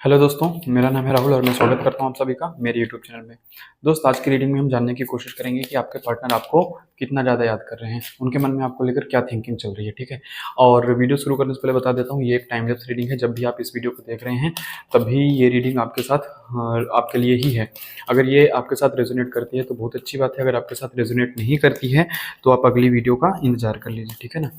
Hello दोस्तों, मेरा नाम है राहुल और मैं स्वागत करता हूं आप सभी का मेरे यूट्यूब चैनल में। दोस्त, आज की रीडिंग में हम जानने की कोशिश करेंगे कि आपके पार्टनर आपको कितना ज़्यादा याद कर रहे हैं, उनके मन में आपको लेकर क्या थिंकिंग चल रही है। ठीक है। और वीडियो शुरू करने से पहले बता देता हूँ, ये एक टाइम लैप्स रीडिंग है। जब भी आप इस वीडियो को देख रहे हैं तभी ये रीडिंग आपके साथ आपके लिए ही है। अगर ये आपके साथ रेजोनेट करती है तो बहुत अच्छी बात है, अगर आपके साथ रेजोनेट नहीं करती है तो आप अगली वीडियो का इंतजार कर लीजिए। ठीक है ना।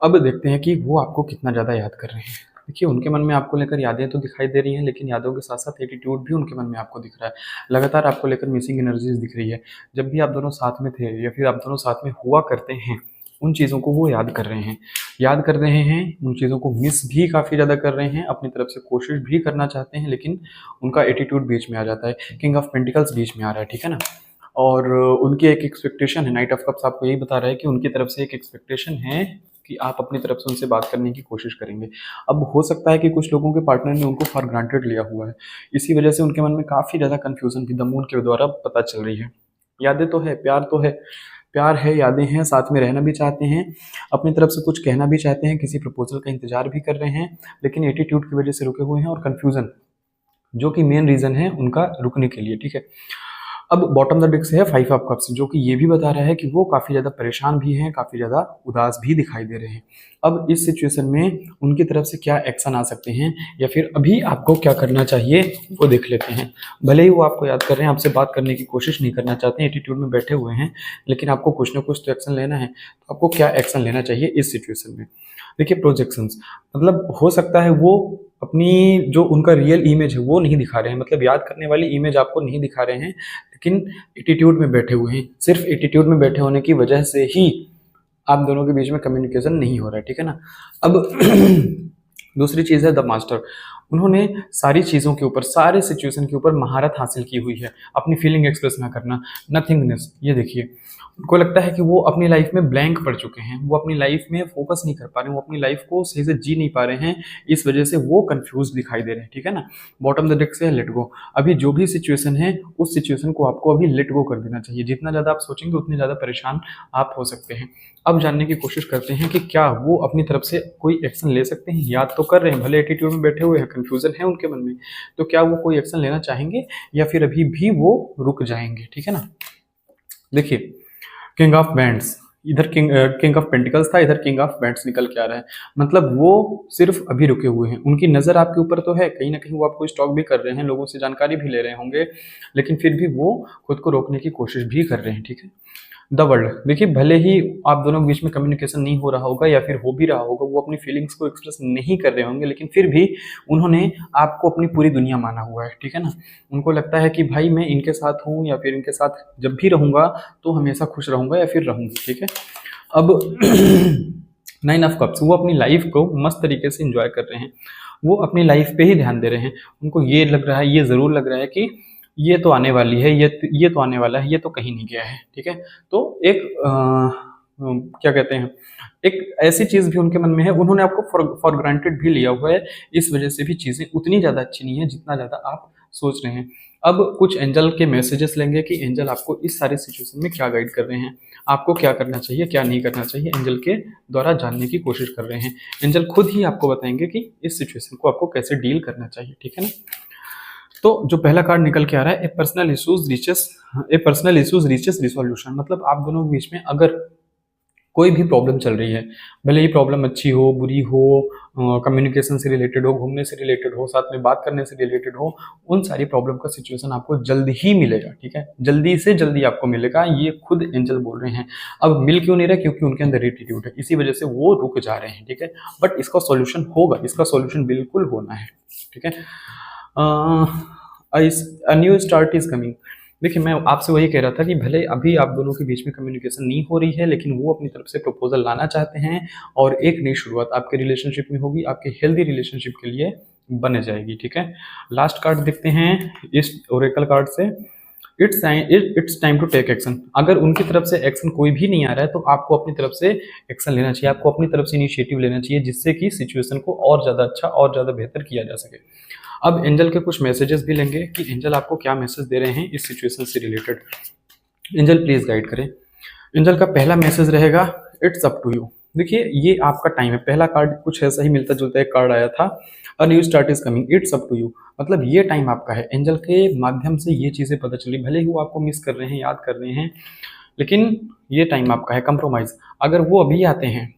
अब देखते हैं कि वो आपको कितना ज़्यादा याद कर रहे हैं। देखिए, उनके मन में आपको लेकर यादें तो दिखाई दे रही हैं, लेकिन यादों के साथ साथ एटीट्यूड भी उनके मन में आपको दिख रहा है। लगातार आपको लेकर मिसिंग एनर्जीज दिख रही है। जब भी आप दोनों साथ में थे या फिर आप दोनों साथ में हुआ करते हैं, उन चीज़ों को वो याद कर रहे हैं। याद कर रहे हैं, उन चीज़ों को मिस भी काफ़ी ज़्यादा कर रहे हैं, अपनी तरफ से कोशिश भी करना चाहते हैं, लेकिन उनका एटीट्यूड बीच में आ जाता है। किंग ऑफ पेंटिकल्स बीच में आ रहा है। ठीक है ना। और उनकी एक एक्सपेक्टेशन है, नाइट ऑफ कप्स आपको यही बता रहा है कि उनकी तरफ से एक एक्सपेक्टेशन है कि आप अपनी तरफ से उनसे बात करने की कोशिश करेंगे। अब हो सकता है कि कुछ लोगों के पार्टनर ने उनको फॉर ग्रांटेड लिया हुआ है, इसी वजह से उनके मन में काफ़ी ज़्यादा कन्फ्यूजन भी द मून के द्वारा पता चल रही है। यादें तो है, प्यार तो है, प्यार है, यादें हैं, साथ में रहना भी चाहते हैं, अपनी तरफ से कुछ कहना भी चाहते हैं, किसी प्रपोजल का इंतजार भी कर रहे हैं, लेकिन एटीट्यूड की वजह से रुके हुए हैं और कन्फ्यूजन जो कि मेन रीज़न है उनका रुकने के लिए। ठीक है। अब बॉटम द डेक से है फाइव ऑफ कप्स, जो कि ये भी बता रहा है कि वो काफ़ी ज़्यादा परेशान भी हैं, काफ़ी ज़्यादा उदास भी दिखाई दे रहे हैं। अब इस सिचुएशन में उनकी तरफ से क्या एक्शन आ सकते हैं या फिर अभी आपको क्या करना चाहिए वो देख लेते हैं। भले ही वो आपको याद कर रहे हैं, आपसे बात करने की कोशिश नहीं करना चाहते हैं, एटीट्यूड में बैठे हुए हैं, लेकिन आपको कुछ ना कुछ तो एक्शन लेना है। तो आपको क्या एक्शन लेना चाहिए इस सिचुएशन में? देखिए, प्रोजेक्शंस मतलब हो सकता है वो अपनी जो उनका रियल इमेज है वो नहीं दिखा रहे हैं, मतलब याद करने वाली इमेज आपको नहीं दिखा रहे हैं, लेकिन एटीट्यूड में बैठे हुए हैं। सिर्फ एटीट्यूड में बैठे होने की वजह से ही आप दोनों के बीच में कम्युनिकेशन नहीं हो रहा है। ठीक है ना। अब दूसरी चीज़ है द मास्टर। उन्होंने सारी चीज़ों के ऊपर, सारे सिचुएशन के ऊपर महारत हासिल की हुई है, अपनी फीलिंग एक्सप्रेस ना करना, नथिंगनेस। ये देखिए, उनको लगता है कि वो अपनी लाइफ में ब्लैंक पड़ चुके हैं, वो अपनी लाइफ में फोकस नहीं कर पा रहे हैं, वो अपनी लाइफ को सही से जी नहीं पा रहे हैं, इस वजह से वो कंफ्यूज दिखाई दे रहे हैं। ठीक है ना। बॉटम द डेक से है लेट गो। अभी जो भी सिचुएशन है उस सिचुएशन को आपको अभी लेट गो कर देना चाहिए। जितना ज़्यादा आप सोचेंगे उतने ज़्यादा परेशान आप हो सकते हैं। अब जानने की कोशिश करते हैं कि क्या वो अपनी तरफ से कोई एक्शन ले सकते हैं। याद तो कर रहे हैं, भले एटीट्यूड में बैठे हुए हैं, कन्फ्यूजन है उनके मन में, तो क्या वो कोई एक्शन लेना चाहेंगे या फिर अभी भी वो रुक जाएंगे? ठीक है ना। देखिए, किंग ऑफ बैंड्स, इधर किंग ऑफ पेंटिकल्स था, इधर किंग ऑफ बैंड्स निकल के आ रहा है। मतलब वो सिर्फ अभी रुके हुए हैं, उनकी नज़र आपके ऊपर तो है, कहीं ना कहीं वो आपको स्टॉक भी कर रहे हैं, लोगों से जानकारी भी ले रहे होंगे, लेकिन फिर भी वो खुद को रोकने की कोशिश भी कर रहे हैं। ठीक है। द वर्ल्ड, देखिए, भले ही आप दोनों के बीच में कम्युनिकेशन नहीं हो रहा होगा या फिर हो भी रहा होगा, वो अपनी फीलिंग्स को एक्सप्रेस नहीं कर रहे होंगे, लेकिन फिर भी उन्होंने आपको अपनी पूरी दुनिया माना हुआ है। ठीक है ना। उनको लगता है कि भाई मैं इनके साथ हूँ या फिर इनके साथ जब भी रहूँगा तो हमेशा खुश रहूँगा या फिर रहूँगी। ठीक है। अब नाइन ऑफ कप्स, वो अपनी लाइफ को मस्त तरीके से इंजॉय कर रहे हैं, वो अपनी लाइफ पे ही ध्यान दे रहे हैं। उनको ये लग रहा है, ये ज़रूर लग रहा है कि ये तो आने वाली है, ये तो आने वाला है, ये तो कहीं नहीं गया है। ठीक है। तो एक क्या कहते हैं, एक ऐसी चीज़ भी उनके मन में है, उन्होंने आपको फॉर ग्रांटेड भी लिया हुआ है, इस वजह से भी चीज़ें उतनी ज़्यादा अच्छी नहीं है जितना ज़्यादा आप सोच रहे हैं। अब कुछ एंजल के मैसेजेस लेंगे कि एंजल आपको इस सारे सिचुएशन में क्या गाइड कर रहे हैं, आपको क्या करना चाहिए, क्या नहीं करना चाहिए, एंजल के द्वारा जानने की कोशिश कर रहे हैं। एंजल खुद ही आपको बताएंगे कि इस सिचुएशन को आपको कैसे डील करना चाहिए। ठीक है ना। तो जो पहला कार्ड निकल के आ रहा है, ए पर्सनल इश्यूज रीचेस रिसोल्यूशन। मतलब आप दोनों के बीच में अगर कोई भी प्रॉब्लम चल रही है, भले ही प्रॉब्लम अच्छी हो, बुरी हो, कम्युनिकेशन से रिलेटेड हो, घूमने से रिलेटेड हो, साथ में बात करने से रिलेटेड हो, उन सारी प्रॉब्लम का सिचुएशन आपको जल्द ही मिलेगा। ठीक है। जल्दी से जल्दी आपको मिलेगा, ये खुद एंजल बोल रहे हैं। अब मिल क्यों नहीं रहा? क्योंकि उनके अंदर एटीट्यूड है, इसी वजह से वो रुक जा रहे हैं। ठीक है। बट इसका सॉल्यूशन होगा, इसका सॉल्यूशन बिल्कुल होना है। ठीक है। अ न्यू स्टार्ट इज कमिंग। देखिए, मैं आपसे वही कह रहा था कि भले अभी आप दोनों के बीच में कम्युनिकेशन नहीं हो रही है, लेकिन वो अपनी तरफ से प्रपोजल लाना चाहते हैं और एक नई शुरुआत आपके रिलेशनशिप में होगी, आपके हेल्दी रिलेशनशिप के लिए बन जाएगी। ठीक है। लास्ट कार्ड देखते हैं इस ओरेकल कार्ड से, it's time to take action. अगर उनकी तरफ से एक्शन कोई भी नहीं आ रहा है तो आपको अपनी तरफ से एक्शन लेना चाहिए, आपको अपनी तरफ से इनिशिएटिव लेना चाहिए, जिससे कि सिचुएशन को और ज़्यादा अच्छा और ज़्यादा बेहतर किया जा सके। अब एंजल के कुछ मैसेजेस भी लेंगे कि एंजल आपको क्या मैसेज दे रहे हैं इस सिचुएशन से रिलेटेड। एंजल प्लीज गाइड करें। एंजल का पहला मैसेज रहेगा, इट्स अप टू यू। देखिए ये आपका टाइम है। पहला कार्ड कुछ ऐसा ही मिलता जुलता एक कार्ड आया था, a new start is coming, it's up to you. मतलब ये टाइम आपका है। एंजल के माध्यम से ये चीज़ें पता चली, भले ही वो आपको मिस कर रहे हैं, याद कर रहे हैं, लेकिन ये टाइम आपका है। कंप्रोमाइज़, अगर वो अभी आते हैं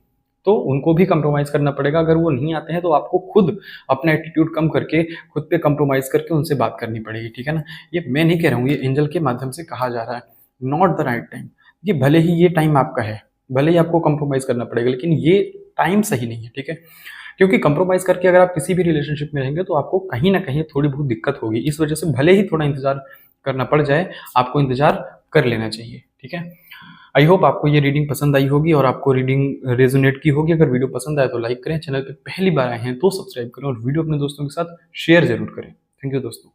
तो उनको भी कंप्रोमाइज़ करना पड़ेगा, अगर वो नहीं आते हैं तो आपको खुद अपना एटीट्यूड कम करके, खुद पे कंप्रोमाइज़ करके उनसे बात करनी पड़ेगी, ठीक है ना? ये मैं नहीं कह रहा हूँ, ये एंजल के माध्यम से कहा जा रहा है, नॉट द राइट टाइम। ये भले ही ये टाइम आपका है, भले ही आपको कंप्रोमाइज़ करना पड़ेगा, लेकिन ये टाइम सही नहीं है, ठीक है? क्योंकि कंप्रोमाइज़ करके अगर आप किसी भी रिलेशनशिप में रहेंगे तो आपको कहीं न कहीं थोड़ी बहुत दिक्कत होगी। इस वजह से भले ही थोड़ा इंतज़ार करना पड़ जाए, आपको इंतज़ार कर लेना चाहिए, ठीक है? आई होप आपको ये रीडिंग पसंद आई होगी और आपको रीडिंग रेजोनेट की होगी। अगर वीडियो पसंद आए तो लाइक करें, चैनल पे पहली बार आए हैं तो सब्सक्राइब करें और वीडियो अपने दोस्तों के साथ शेयर ज़रूर करें। थैंक यू दोस्तों।